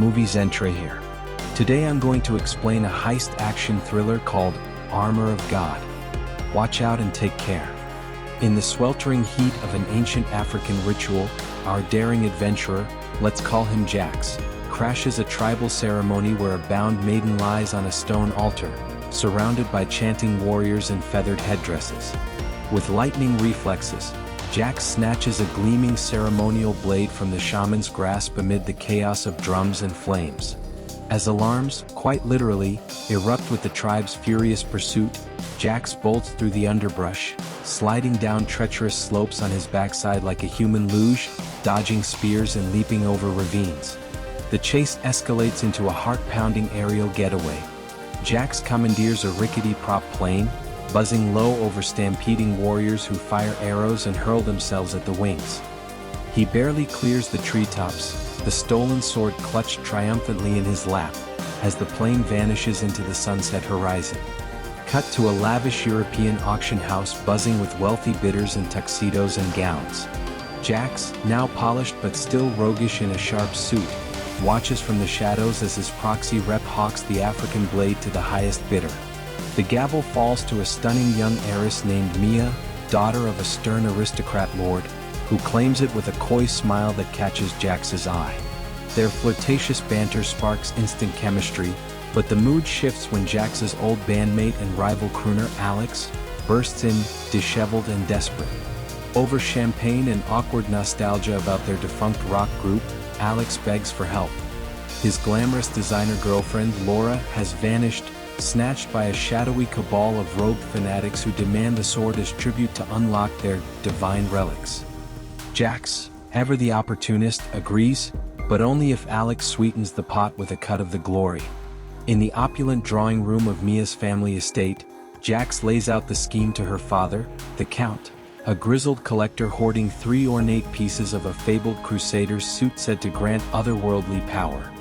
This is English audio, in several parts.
MovieZentre here. Today I'm going to explain a heist action thriller called Armour of God. Watch out and take care. In the sweltering heat of an ancient African ritual, our daring adventurer, let's call him Jax, crashes a tribal ceremony where a bound maiden lies on a stone altar, surrounded by chanting warriors in feathered headdresses. With lightning reflexes, Jax snatches a gleaming ceremonial blade from the shaman's grasp amid the chaos of drums and flames. As alarms, quite literally, erupt with the tribe's furious pursuit, Jax bolts through the underbrush, sliding down treacherous slopes on his backside like a human luge, dodging spears and leaping over ravines. The chase escalates into a heart-pounding aerial getaway. Jax commandeers a rickety prop plane, buzzing low over stampeding warriors who fire arrows and hurl themselves at the wings. He barely clears the treetops, the stolen sword clutched triumphantly in his lap, as the plane vanishes into the sunset horizon. Cut to a lavish European auction house buzzing with wealthy bidders in tuxedos and gowns. Jax, now polished but still roguish in a sharp suit, watches from the shadows as his proxy rep hawks the African blade to the highest bidder. The gavel falls to a stunning young heiress named Mia, daughter of a stern aristocrat lord, who claims it with a coy smile that catches Jax's eye. Their flirtatious banter sparks instant chemistry, but the mood shifts when Jax's old bandmate and rival crooner Alex bursts in, disheveled and desperate. Over champagne and awkward nostalgia about their defunct rock group, Alex begs for help. His glamorous designer girlfriend Laura has vanished, snatched by a shadowy cabal of robed fanatics who demand the sword as tribute to unlock their divine relics. Jax, ever the opportunist, agrees, but only if Alex sweetens the pot with a cut of the glory. In the opulent drawing room of Mia's family estate, Jax lays out the scheme to her father, the Count, a grizzled collector hoarding 3 ornate pieces of a fabled crusader's suit said to grant otherworldly power.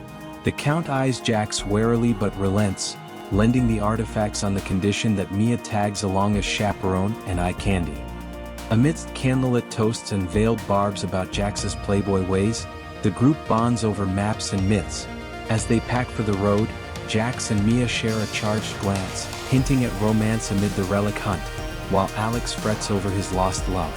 The Count eyes Jax warily but relents, lending the artifacts on the condition that Mia tags along as chaperone and eye candy. Amidst candlelit toasts and veiled barbs about Jax's playboy ways, the group bonds over maps and myths. As they pack for the road, Jax and Mia share a charged glance, hinting at romance amid the relic hunt, while Alex frets over his lost love.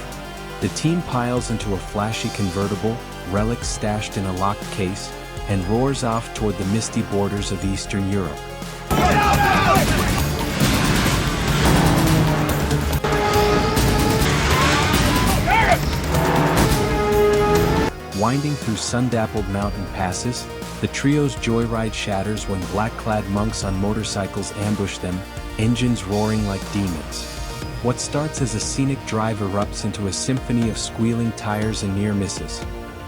The team piles into a flashy convertible, relics stashed in a locked case, and roars off toward the misty borders of Eastern Europe. Winding through sun-dappled mountain passes, the trio's joyride shatters when black-clad monks on motorcycles ambush them, engines roaring like demons. What starts as a scenic drive erupts into a symphony of squealing tires and near misses.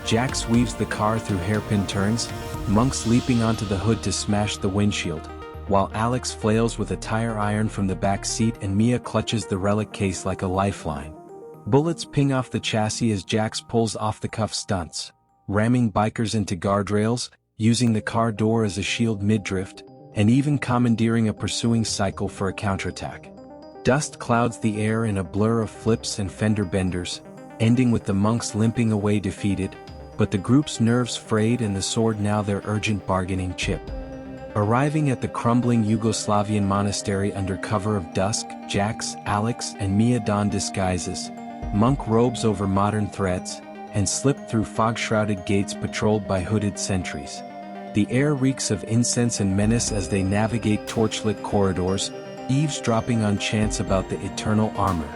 Jax weaves the car through hairpin turns, monks leaping onto the hood to smash the windshield, while Alex flails with a tire iron from the back seat and Mia clutches the relic case like a lifeline. Bullets ping off the chassis as Jax pulls off-the-cuff stunts, ramming bikers into guardrails, using the car door as a shield mid-drift, and even commandeering a pursuing cycle for a counterattack. Dust clouds the air in a blur of flips and fender benders, ending with the monks limping away defeated, but the group's nerves frayed and the sword now their urgent bargaining chip. Arriving at the crumbling Yugoslavian monastery under cover of dusk, Jax, Alex, and Mia don disguises, monk robes over modern threats, and slip through fog-shrouded gates patrolled by hooded sentries. The air reeks of incense and menace as they navigate torchlit corridors, eavesdropping on chants about the eternal armor.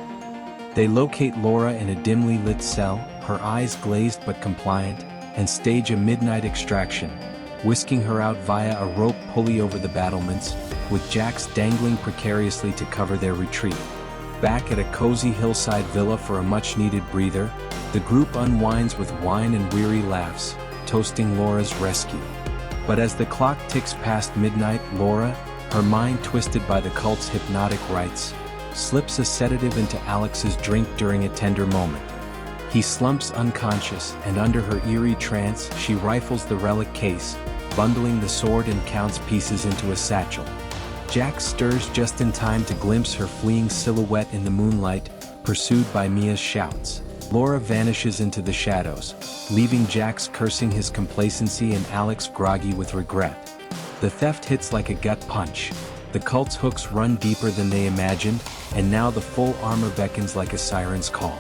They locate Laura in a dimly lit cell, her eyes glazed but compliant, and stage a midnight extraction, whisking her out via a rope pulley over the battlements, with Jax dangling precariously to cover their retreat. Back at a cozy hillside villa for a much-needed breather, the group unwinds with wine and weary laughs, toasting Laura's rescue. But as the clock ticks past midnight, Laura, her mind twisted by the cult's hypnotic rites, slips a sedative into Alex's drink during a tender moment. He slumps unconscious, and under her eerie trance, she rifles the relic case, bundling the sword and counts pieces into a satchel. Jax stirs just in time to glimpse her fleeing silhouette in the moonlight, pursued by Mia's shouts. Laura vanishes into the shadows, leaving Jax cursing his complacency and Alex groggy with regret. The theft hits like a gut punch. The cult's hooks run deeper than they imagined, and now the full armor beckons like a siren's call.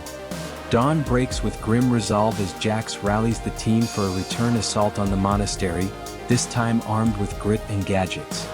Dawn breaks with grim resolve as Jax rallies the team for a return assault on the monastery, this time armed with grit and gadgets.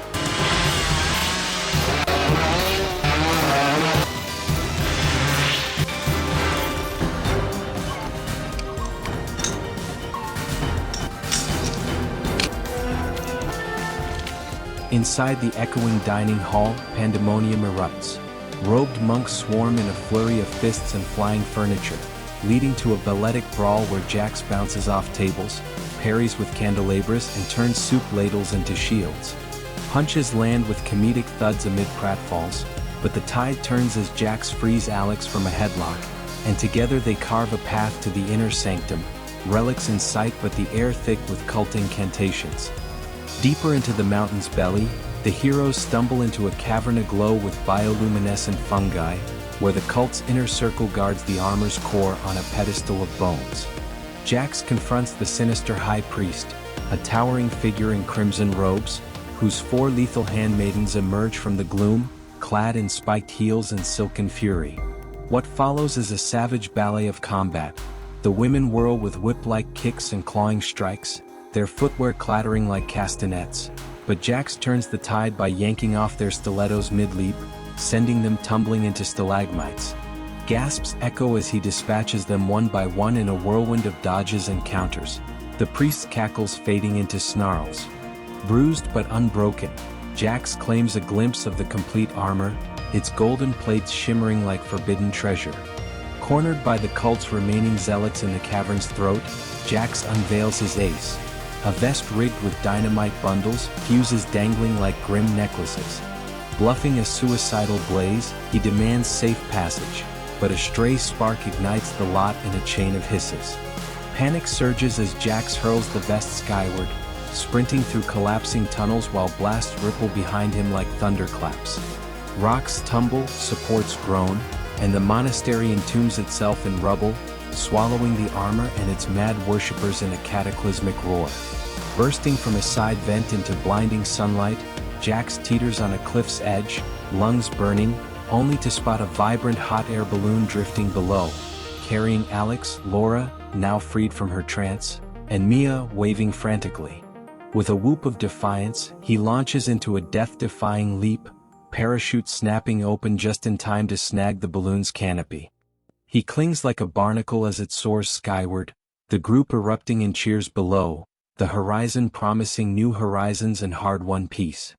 Inside the echoing dining hall, pandemonium erupts. Robed monks swarm in a flurry of fists and flying furniture, leading to a balletic brawl where Jax bounces off tables, parries with candelabras and turns soup ladles into shields. Punches land with comedic thuds amid pratfalls, but the tide turns as Jax frees Alex from a headlock, and together they carve a path to the inner sanctum, relics in sight but the air thick with cult incantations. Deeper into the mountain's belly, the heroes stumble into a cavern aglow with bioluminescent fungi, where the cult's inner circle guards the armor's core on a pedestal of bones. Jax confronts the sinister high priest, a towering figure in crimson robes, whose four lethal handmaidens emerge from the gloom, clad in spiked heels and silken fury. What follows is a savage ballet of combat. The women whirl with whip-like kicks and clawing strikes, their footwear clattering like castanets, but Jax turns the tide by yanking off their stilettos mid-leap, sending them tumbling into stalagmites. Gasps echo as he dispatches them one by one in a whirlwind of dodges and counters, the priest's cackles fading into snarls. Bruised but unbroken, Jax claims a glimpse of the complete armor, its golden plates shimmering like forbidden treasure. Cornered by the cult's remaining zealots in the cavern's throat, Jax unveils his ace. A vest rigged with dynamite bundles, fuses dangling like grim necklaces. Bluffing a suicidal blaze, he demands safe passage, but a stray spark ignites the lot in a chain of hisses. Panic surges as Jax hurls the vest skyward, sprinting through collapsing tunnels while blasts ripple behind him like thunderclaps. Rocks tumble, supports groan, and the monastery entombs itself in rubble, swallowing the armor and its mad worshippers in a cataclysmic roar. Bursting from a side vent into blinding sunlight, Jax teeters on a cliff's edge, lungs burning, only to spot a vibrant hot air balloon drifting below, carrying Alex, Laura, now freed from her trance, and Mia waving frantically. With a whoop of defiance, he launches into a death-defying leap, parachute snapping open just in time to snag the balloon's canopy. He clings like a barnacle as it soars skyward, the group erupting in cheers below, the horizon promising new horizons and hard-won peace.